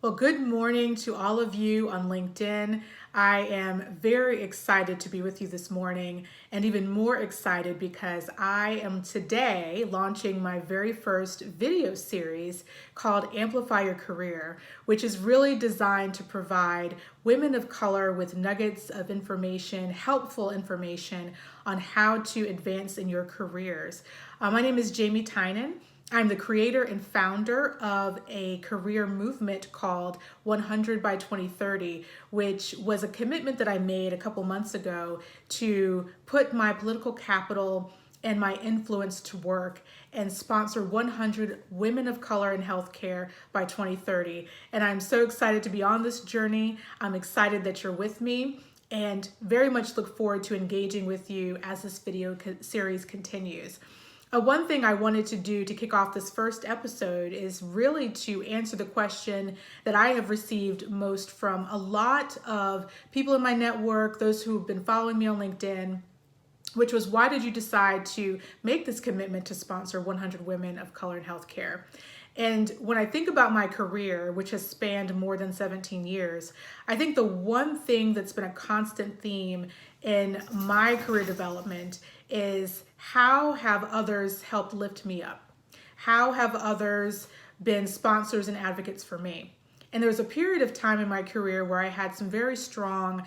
Well, good morning to all of you on LinkedIn. I am very excited to be with you this morning, and even more excited because I am today launching my very first video series called Amplify Your Career, which is really designed to provide women of color with nuggets of information, helpful information on how to advance in your careers. My name is Jhaymee Tynan. I'm the creator and founder of a career movement called 100 by 2030, which was a commitment that I made a couple months ago to put my political capital and my influence to work and sponsor 100 women of color in healthcare by 2030. And I'm so excited to be on this journey. I'm excited that you're with me and very much look forward to engaging with you as this video series continues. One thing I wanted to do to kick off this first episode is really to answer the question that I have received most from a lot of people in my network, those who have been following me on LinkedIn, which was, why did you decide to make this commitment to sponsor 100 women of color in healthcare? And when I think about my career, which has spanned more than 17 years, I think the one thing that's been a constant theme in my career development is, how have others helped lift me up? How have others been sponsors and advocates for me? And there was a period of time in my career where I had some very strong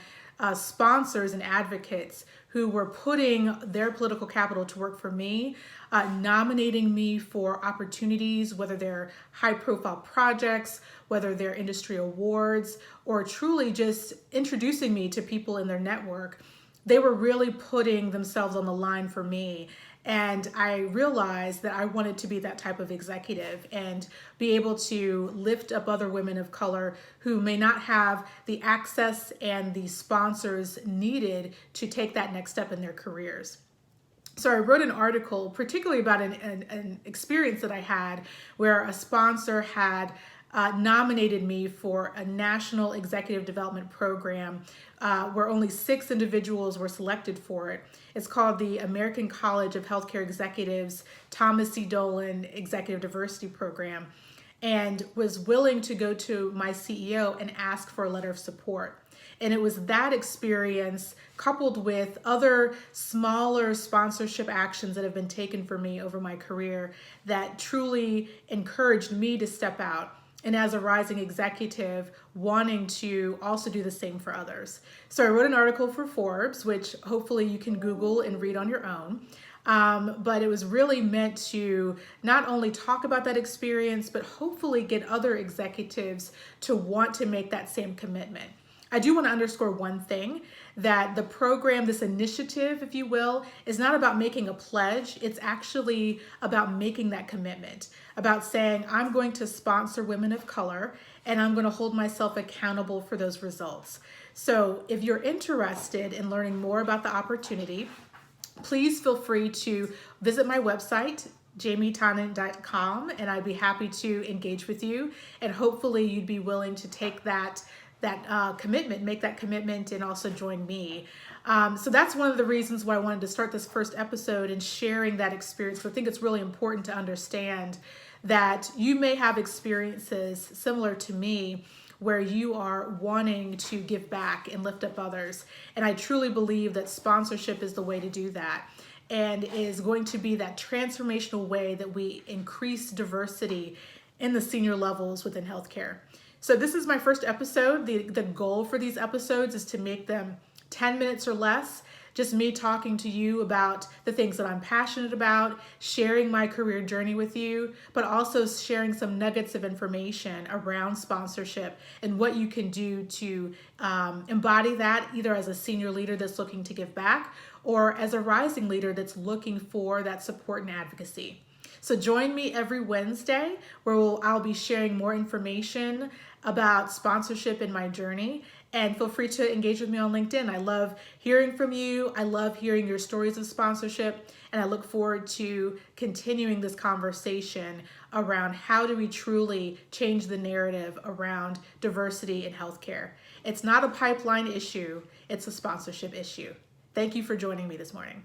sponsors and advocates who were putting their political capital to work for me, nominating me for opportunities, whether they're high-profile projects, whether they're industry awards, or truly just introducing me to people in their network. They were really putting themselves on the line for me. And I realized that I wanted to be that type of executive and be able to lift up other women of color who may not have the access and the sponsors needed to take that next step in their careers. So I wrote an article particularly about an experience that I had where a sponsor had nominated me for a national executive development program where only 6 individuals were selected for it. It's called the American College of Healthcare Executives Thomas C. Dolan Executive Diversity Program, and was willing to go to my CEO and ask for a letter of support. And it was that experience coupled with other smaller sponsorship actions that have been taken for me over my career that truly encouraged me to step out, and as a rising executive, wanting to also do the same for others. So I wrote an article for Forbes, which hopefully you can Google and read on your own. But it was really meant to not only talk about that experience, but hopefully get other executives to want to make that same commitment. I do want to underscore one thing, that the program, this initiative, if you will, is not about making a pledge. It's actually about making that commitment, about saying, I'm going to sponsor women of color and I'm going to hold myself accountable for those results. So if you're interested in learning more about the opportunity, please feel free to visit my website, jhammeetynan.com, and I'd be happy to engage with you. And hopefully you'd be willing to take that commitment, make that commitment, and also join me. So that's one of the reasons why I wanted to start this first episode and sharing that experience. I think it's really important to understand that you may have experiences similar to me where you are wanting to give back and lift up others. And I truly believe that sponsorship is the way to do that, and is going to be that transformational way that we increase diversity in the senior levels within healthcare. So this is my first episode. The goal for these episodes is to make them 10 minutes or less, just me talking to you about the things that I'm passionate about, sharing my career journey with you, but also sharing some nuggets of information around sponsorship and what you can do to embody that, either as a senior leader that's looking to give back or as a rising leader that's looking for that support and advocacy. So join me every Wednesday where I'll be sharing more information about sponsorship in my journey. And feel free to engage with me on LinkedIn. I love hearing from you. I love hearing your stories of sponsorship. And I look forward to continuing this conversation around how do we truly change the narrative around diversity in healthcare. It's not a pipeline issue, it's a sponsorship issue. Thank you for joining me this morning.